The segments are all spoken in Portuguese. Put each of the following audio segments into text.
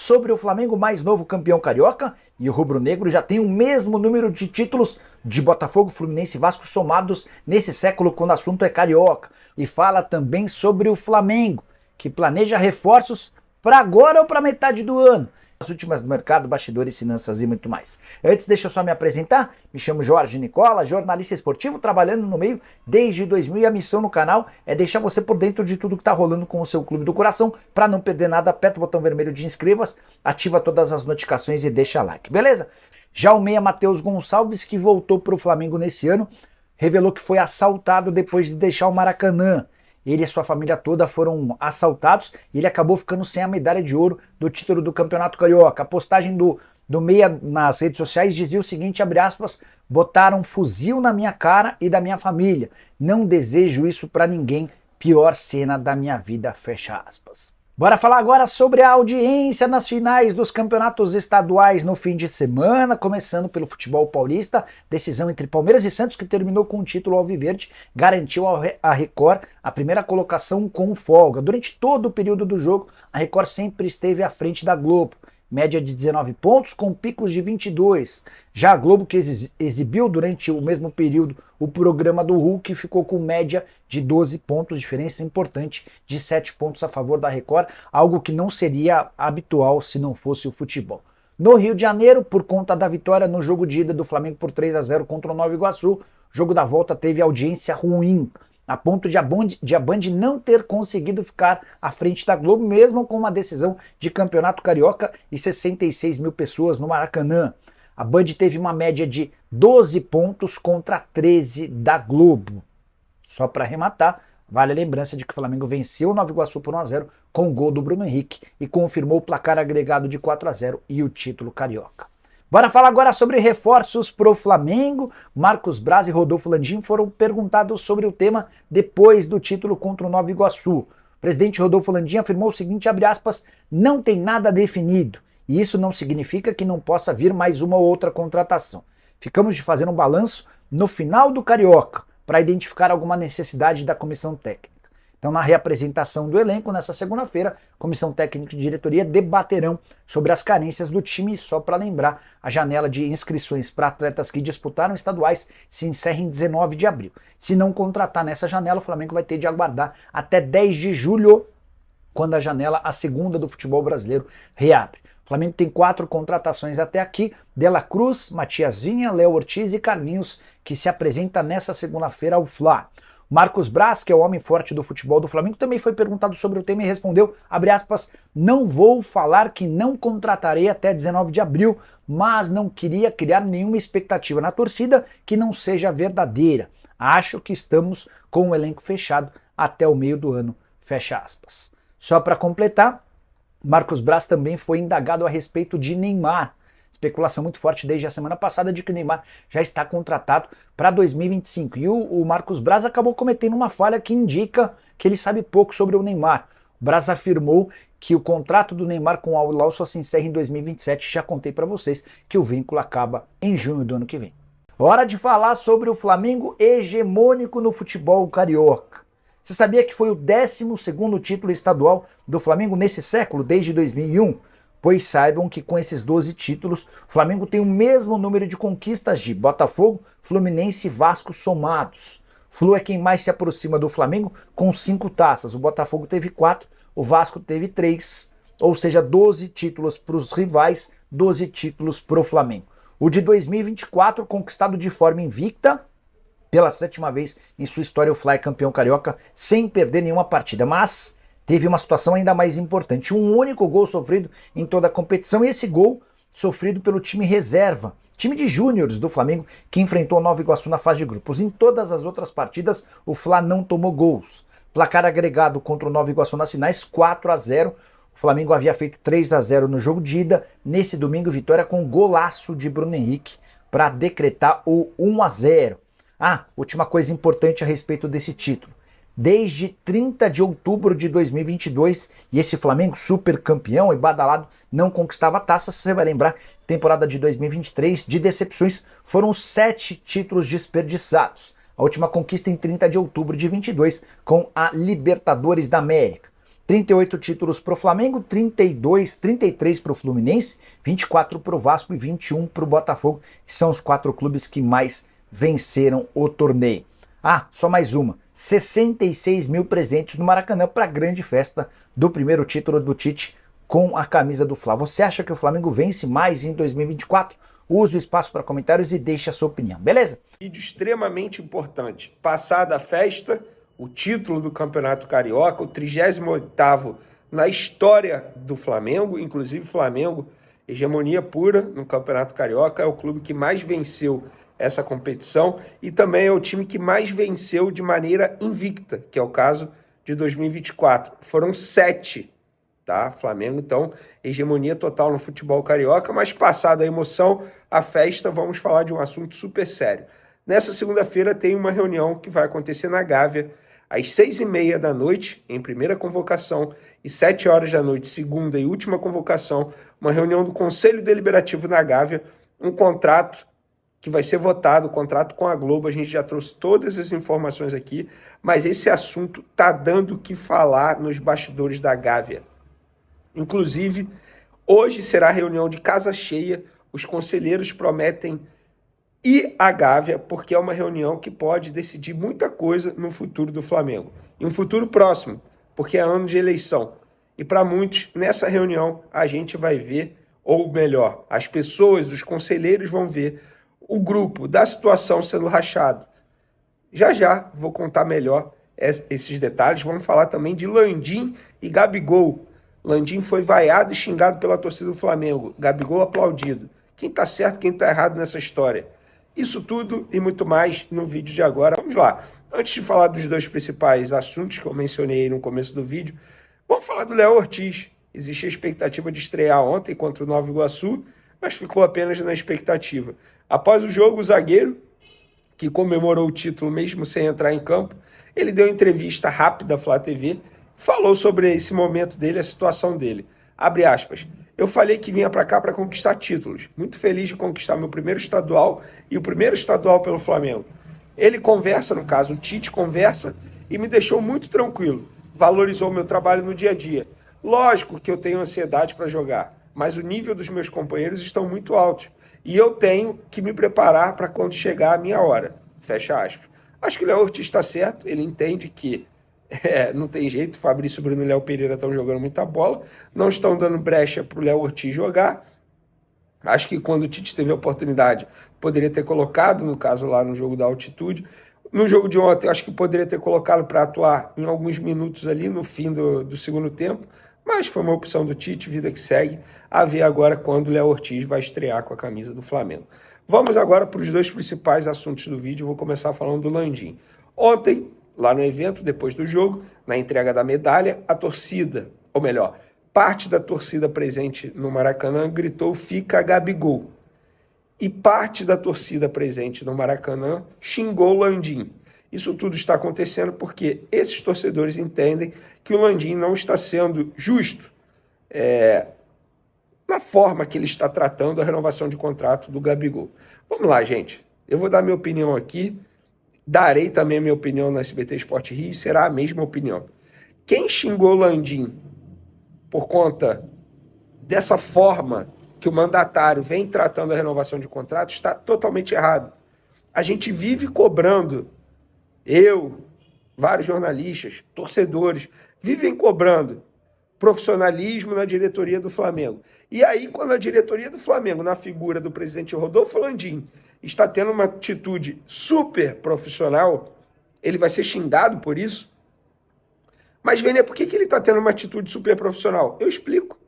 sobre o Flamengo, mais novo campeão carioca, e o rubro-negro já tem o mesmo número de títulos de Botafogo, Fluminense e Vasco somados nesse século quando o assunto é carioca. E fala também sobre o Flamengo, que planeja reforços para agora ou para metade do ano. As últimas do mercado, bastidores, finanças e muito mais. Antes, deixa eu só me apresentar. Me chamo Jorge Nicola, jornalista esportivo, trabalhando no meio desde 2000 e a missão no canal é deixar você por dentro de tudo que está rolando com o seu clube do coração. Para não perder nada, aperta o botão vermelho de inscreva-se, ativa todas as notificações e deixa like, beleza? Já o meia Matheus Gonçalves, que voltou para o Flamengo nesse ano, revelou que foi assaltado depois de deixar o Maracanã. Ele e sua família toda foram assaltados e ele acabou ficando sem a medalha de ouro do título do Campeonato Carioca. A postagem do meia nas redes sociais dizia o seguinte, abre aspas, botaram um fuzil na minha cara e da minha família. Não desejo isso pra ninguém, pior cena da minha vida, fecha aspas. Bora falar agora sobre a audiência nas finais dos campeonatos estaduais no fim de semana, começando pelo futebol paulista, decisão entre Palmeiras e Santos que terminou com o título alviverde, garantiu a Record a primeira colocação com folga. Durante todo o período do jogo, a Record sempre esteve à frente da Globo, média de 19 pontos com picos de 22. Já a Globo, que exibiu durante o mesmo período o programa do Hulk, ficou com média de 12 pontos, diferença importante de 7 pontos a favor da Record, algo que não seria habitual se não fosse o futebol. No Rio de Janeiro, por conta da vitória no jogo de ida do Flamengo por 3-0 contra o Nova Iguaçu, o jogo da volta teve audiência ruim, a ponto de a Band não ter conseguido ficar à frente da Globo, mesmo com uma decisão de campeonato carioca e 66 mil pessoas no Maracanã. A Band teve uma média de 12 pontos contra 13 da Globo. Só para arrematar, vale a lembrança de que o Flamengo venceu o Nova Iguaçu por 1-0 com o gol do Bruno Henrique e confirmou o placar agregado de 4-0 e o título carioca. Bora falar agora sobre reforços pro Flamengo. Marcos Braz e Rodolfo Landim foram perguntados sobre o tema depois do título contra o Nova Iguaçu. O presidente Rodolfo Landim afirmou o seguinte, abre aspas, não tem nada definido, e isso não significa que não possa vir mais uma ou outra contratação. Ficamos de fazer um balanço no final do Carioca, para identificar alguma necessidade da comissão técnica. Então, na reapresentação do elenco, nessa segunda-feira, comissão técnica e diretoria debaterão sobre as carências do time e só para lembrar, a janela de inscrições para atletas que disputaram estaduais se encerra em 19 de abril. Se não contratar nessa janela, o Flamengo vai ter de aguardar até 10 de julho, quando a janela, a segunda do futebol brasileiro, reabre. O Flamengo tem 4 contratações até aqui, De La Cruz, Matias Vinha, Léo Ortiz e Carlinhos, que se apresenta nessa segunda-feira ao Fla. Marcos Braz, que é o homem forte do futebol do Flamengo, também foi perguntado sobre o tema e respondeu, abre aspas, não vou falar que não contratarei até 19 de abril, mas não queria criar nenhuma expectativa na torcida que não seja verdadeira. Acho que estamos com o elenco fechado até o meio do ano, fecha aspas. Só para completar, Marcos Braz também foi indagado a respeito de Neymar. Especulação muito forte desde a semana passada de que o Neymar já está contratado para 2025. E o Marcos Braz acabou cometendo uma falha que indica que ele sabe pouco sobre o Neymar. O Braz afirmou que o contrato do Neymar com o Al Hilal só se encerra em 2027. Já contei para vocês que o vínculo acaba em junho do ano que vem. Hora de falar sobre o Flamengo hegemônico no futebol carioca. Você sabia que foi o 12º título estadual do Flamengo nesse século, desde 2001? Pois saibam que com esses 12 títulos, o Flamengo tem o mesmo número de conquistas de Botafogo, Fluminense e Vasco somados. Flu é quem mais se aproxima do Flamengo com 5 taças. O Botafogo teve 4, o Vasco teve 3, ou seja, 12 títulos para os rivais, 12 títulos para o Flamengo. O de 2024, conquistado de forma invicta, pela 7ª vez em sua história, o Fly campeão carioca, sem perder nenhuma partida, mas teve uma situação ainda mais importante, um único gol sofrido em toda a competição, e esse gol sofrido pelo time reserva, time de júniores do Flamengo, que enfrentou o Nova Iguaçu na fase de grupos. Em todas as outras partidas, o Fla não tomou gols. Placar agregado contra o Nova Iguaçu nas finais, 4-0. O Flamengo havia feito 3-0 no jogo de ida. Nesse domingo, vitória com golaço de Bruno Henrique para decretar o 1-0. Última coisa importante a respeito desse título. Desde 30 de outubro de 2022, e esse Flamengo super campeão e badalado não conquistava taças, você vai lembrar, temporada de 2023, de decepções, foram 7 títulos desperdiçados. A última conquista em 30 de outubro de 22, com a Libertadores da América. 38 títulos para o Flamengo, 33 para o Fluminense, 24 para o Vasco e 21 para o Botafogo, que são os 4 clubes que mais venceram o torneio. Ah, só mais uma, 66 mil presentes no Maracanã para a grande festa do primeiro título do Tite com a camisa do Fla. Você acha que o Flamengo vence mais em 2024? Use o espaço para comentários e deixe a sua opinião, beleza? Vídeo extremamente importante. Passada a festa, o título do Campeonato Carioca, o 38º na história do Flamengo, inclusive Flamengo, hegemonia pura no Campeonato Carioca, é o clube que mais venceu essa competição e também é o time que mais venceu de maneira invicta, que é o caso de 2024. Foram 7, tá? Flamengo, então, hegemonia total no futebol carioca, mas passada a emoção, a festa, vamos falar de um assunto super sério. Nessa segunda-feira tem uma reunião que vai acontecer na Gávea, às 6h30 da noite, em primeira convocação, e 7 horas da noite, segunda e última convocação, uma reunião do Conselho Deliberativo na Gávea, um contrato que vai ser votado, o contrato com a Globo, a gente já trouxe todas as informações aqui, mas esse assunto tá dando o que falar nos bastidores da Gávea. Inclusive, hoje será reunião de casa cheia, os conselheiros prometem ir à Gávea, porque é uma reunião que pode decidir muita coisa no futuro do Flamengo. E um futuro próximo, porque é ano de eleição. E para muitos, nessa reunião, a gente vai ver, ou melhor, as pessoas, os conselheiros vão ver o grupo da situação sendo rachado. Já vou contar melhor esses detalhes. Vamos falar também de Landim e Gabigol. Landim foi vaiado e xingado pela torcida do Flamengo. Gabigol aplaudido. Quem tá certo, quem tá errado nessa história? Isso tudo e muito mais no vídeo de agora. Vamos lá. Antes de falar dos 2 principais assuntos que eu mencionei no começo do vídeo, vamos falar do Léo Ortiz. Existia a expectativa de estrear ontem contra o Nova Iguaçu, mas ficou apenas na expectativa. Após o jogo, o zagueiro, que comemorou o título mesmo sem entrar em campo, ele deu entrevista rápida à Flá TV, falou sobre esse momento dele, a situação dele. Abre aspas. Eu falei que vinha para cá para conquistar títulos. Muito feliz de conquistar meu primeiro estadual e o primeiro estadual pelo Flamengo. Ele conversa, no caso, o Tite conversa e me deixou muito tranquilo. Valorizou meu trabalho no dia a dia. Lógico que eu tenho ansiedade para jogar, mas o nível dos meus companheiros estão muito altos. E eu tenho que me preparar para quando chegar a minha hora. Fecha aspas. Acho que o Léo Ortiz está certo. Ele entende que não tem jeito. Fabrício Bruno e Léo Pereira estão jogando muita bola. Não estão dando brecha para o Léo Ortiz jogar. Acho que quando o Tite teve a oportunidade, poderia ter colocado, no caso lá no jogo da altitude. No jogo de ontem, acho que poderia ter colocado para atuar em alguns minutos ali no fim do segundo tempo. Mas foi uma opção do Tite, vida que segue. A ver agora quando o Léo Ortiz vai estrear com a camisa do Flamengo. Vamos agora para os 2 principais assuntos do vídeo. Vou começar falando do Landim. Ontem, lá no evento, depois do jogo, na entrega da medalha, a torcida, ou melhor, parte da torcida presente no Maracanã gritou "Fica Gabigol". E parte da torcida presente no Maracanã xingou o Landim. Isso tudo está acontecendo porque esses torcedores entendem que o Landim não está sendo justo na forma que ele está tratando a renovação de contrato do Gabigol. Vamos lá, gente. Eu vou dar minha opinião aqui, darei também a minha opinião no SBT Sport Rio e será a mesma opinião. Quem xingou o Landim por conta dessa forma que o mandatário vem tratando a renovação de contrato está totalmente errado. A gente vive cobrando, vários jornalistas, torcedores, vivem cobrando profissionalismo na diretoria do Flamengo. E aí, quando a diretoria do Flamengo, na figura do presidente Rodolfo Landim, está tendo uma atitude super profissional, ele vai ser xingado por isso? Mas, Vênia, por que ele está tendo uma atitude super profissional? Eu explico.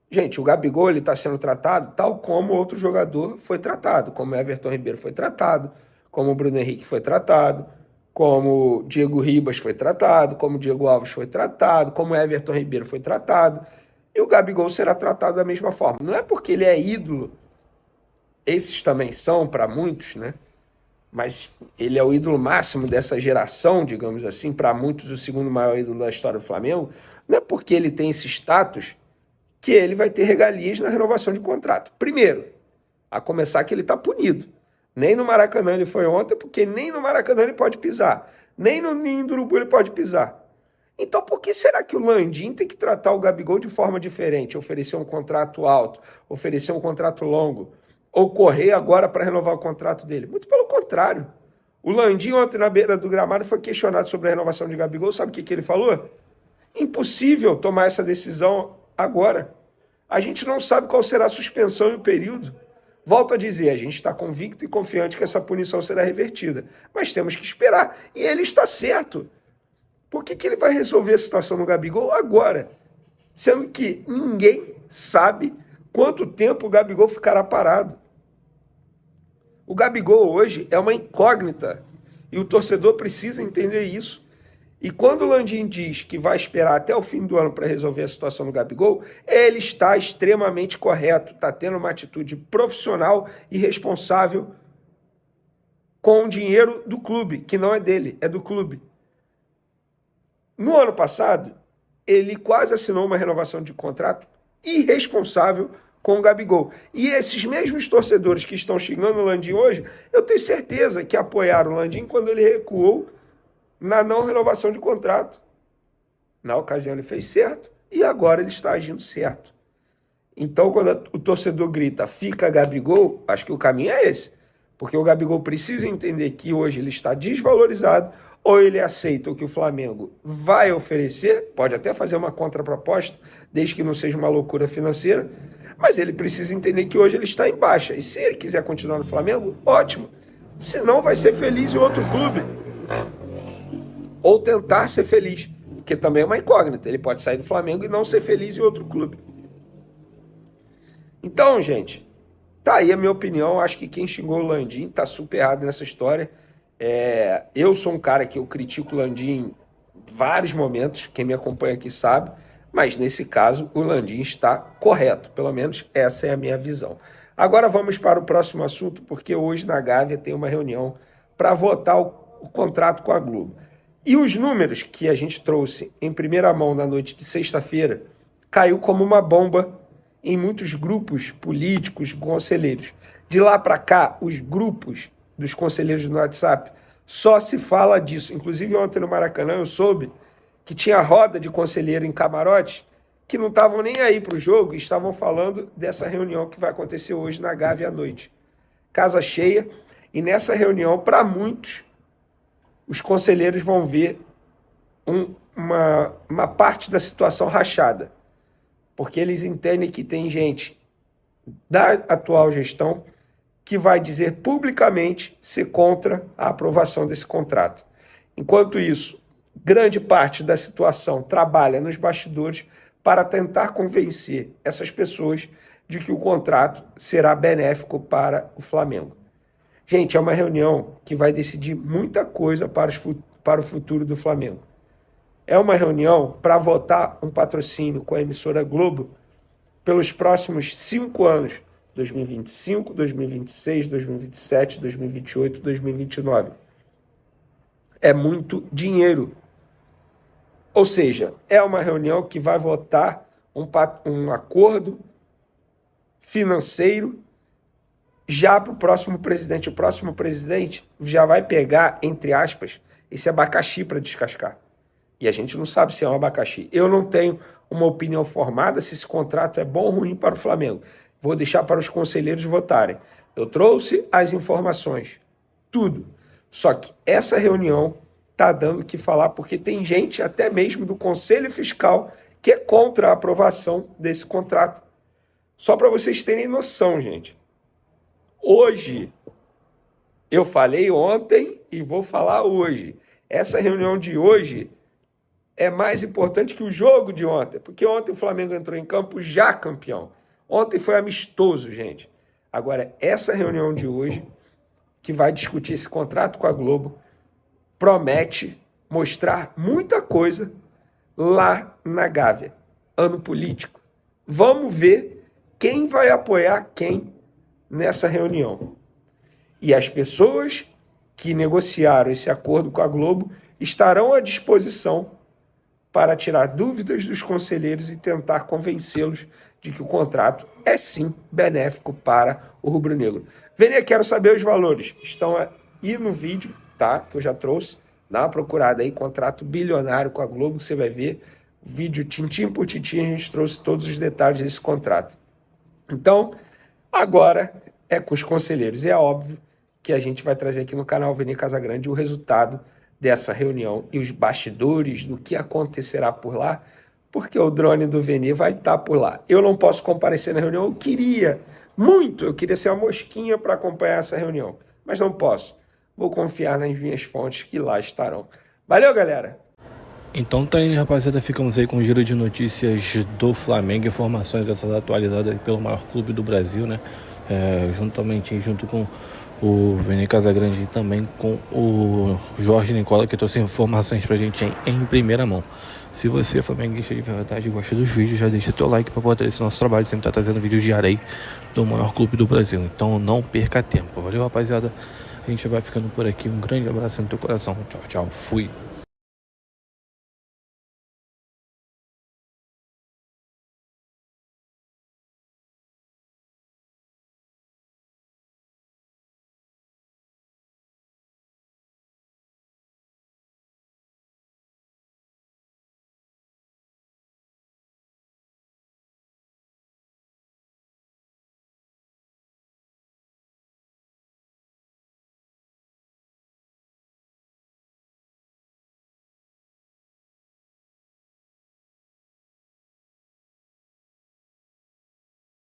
Gente, o Gabigol está sendo tratado tal como outro jogador foi tratado, como Everton Ribeiro foi tratado, como o Bruno Henrique foi tratado, como o Diego Ribas foi tratado, como o Diego Alves foi tratado, como o Everton Ribeiro foi tratado. E o Gabigol será tratado da mesma forma. Não é porque ele é ídolo, esses também são para muitos, né? Mas ele é o ídolo máximo dessa geração, digamos assim, para muitos o segundo maior ídolo da história do Flamengo. Não é porque ele tem esse status que ele vai ter regalias na renovação de contrato. Primeiro, a começar que ele está punido. Nem no Maracanã ele foi ontem, porque nem no Maracanã ele pode pisar. Nem no Ninho do Urubu ele pode pisar. Então por que será que o Landim tem que tratar o Gabigol de forma diferente? Oferecer um contrato alto, oferecer um contrato longo, ou correr agora para renovar o contrato dele? Muito pelo contrário. O Landim ontem na beira do gramado foi questionado sobre a renovação de Gabigol. Sabe o que ele falou? Impossível tomar essa decisão agora. A gente não sabe qual será a suspensão e o período. Volto a dizer, a gente está convicto e confiante que essa punição será revertida. Mas temos que esperar. E ele está certo. Por que ele vai resolver a situação no Gabigol agora? Sendo que ninguém sabe quanto tempo o Gabigol ficará parado. O Gabigol hoje é uma incógnita. E o torcedor precisa entender isso. E quando o Landim diz que vai esperar até o fim do ano para resolver a situação do Gabigol, ele está extremamente correto, está tendo uma atitude profissional e responsável com o dinheiro do clube, que não é dele, é do clube. No ano passado, ele quase assinou uma renovação de contrato irresponsável com o Gabigol. E esses mesmos torcedores que estão xingando o Landim hoje, eu tenho certeza que apoiaram o Landim quando ele recuou na não renovação de contrato. Na ocasião ele fez certo e agora ele está agindo certo. Então, quando o torcedor grita, fica Gabigol, acho que o caminho é esse. Porque o Gabigol precisa entender que hoje ele está desvalorizado, ou ele aceita o que o Flamengo vai oferecer, pode até fazer uma contraproposta, desde que não seja uma loucura financeira, mas ele precisa entender que hoje ele está em baixa. E se ele quiser continuar no Flamengo, ótimo. Se não, vai ser feliz em outro clube. Ou tentar ser feliz, porque também é uma incógnita. Ele pode sair do Flamengo e não ser feliz em outro clube. Então, gente, tá aí a minha opinião. Acho que quem xingou o Landim tá super errado nessa história. Eu sou um cara que eu critico o Landim em vários momentos, quem me acompanha aqui sabe, mas nesse caso o Landim está correto, pelo menos essa é a minha visão. Agora vamos para o próximo assunto, porque hoje na Gávea tem uma reunião para votar o contrato com a Globo. E os números que a gente trouxe em primeira mão na noite de sexta-feira caiu como uma bomba em muitos grupos políticos, conselheiros. De lá para cá, os grupos dos conselheiros no WhatsApp só se fala disso. Inclusive ontem no Maracanã eu soube que tinha roda de conselheiro em camarote que não estavam nem aí para o jogo e estavam falando dessa reunião que vai acontecer hoje na Gávea à noite. Casa cheia, e nessa reunião, para muitos, os conselheiros vão ver uma parte da situação rachada, porque eles entendem que tem gente da atual gestão que vai dizer publicamente ser contra a aprovação desse contrato. Enquanto isso, grande parte da situação trabalha nos bastidores para tentar convencer essas pessoas de que o contrato será benéfico para o Flamengo. Gente, é uma reunião que vai decidir muita coisa para o futuro do Flamengo. É uma reunião para votar um patrocínio com a emissora Globo pelos próximos 5 anos, 2025, 2026, 2027, 2028, 2029. É muito dinheiro. Ou seja, é uma reunião que vai votar um acordo financeiro já para o próximo presidente. O próximo presidente já vai pegar, entre aspas, esse abacaxi para descascar. E a gente não sabe se é um abacaxi. Eu não tenho uma opinião formada se esse contrato é bom ou ruim para o Flamengo. Vou deixar para os conselheiros votarem. Eu trouxe as informações, tudo. Só que essa reunião está dando o que falar, porque tem gente, até mesmo do Conselho Fiscal, que é contra a aprovação desse contrato. Só para vocês terem noção, gente. Hoje, eu falei ontem e vou falar hoje. Essa reunião de hoje é mais importante que o jogo de ontem, porque ontem o Flamengo entrou em campo já campeão. Ontem foi amistoso, gente. Agora, essa reunião de hoje, que vai discutir esse contrato com a Globo, promete mostrar muita coisa lá na Gávea. Ano político. Vamos ver quem vai apoiar quem nessa reunião. E as pessoas que negociaram esse acordo com a Globo estarão à disposição para tirar dúvidas dos conselheiros e tentar convencê-los de que o contrato é sim benéfico para o rubro-negro. Vênia, quero saber os valores. Estão aí no vídeo, tá? Que eu já trouxe. Dá uma procurada aí, contrato bilionário com a Globo, que você vai ver. Vídeo tintim por tintim, a gente trouxe todos os detalhes desse contrato. Então, agora é com os conselheiros. E é óbvio que a gente vai trazer aqui no canal Vene Casagrande o resultado dessa reunião e os bastidores do que acontecerá por lá, porque o drone do Vene vai estar por lá. Eu não posso comparecer na reunião, eu queria ser uma mosquinha para acompanhar essa reunião, mas não posso. Vou confiar nas minhas fontes que lá estarão. Valeu, galera! Então tá aí, rapaziada, ficamos aí com um giro de notícias do Flamengo, informações essas atualizadas pelo maior clube do Brasil, né? Junto com o Vene Casagrande e também com o Jorge Nicola, que trouxe informações pra gente em primeira mão. Se você é flamenguista de verdade e gosta dos vídeos, já deixa teu like para fortalecer esse nosso trabalho. Sempre tá trazendo vídeos diários aí do maior clube do Brasil. Então não perca tempo. Valeu, rapaziada. A gente vai ficando por aqui. Um grande abraço no teu coração. Tchau, tchau. Fui.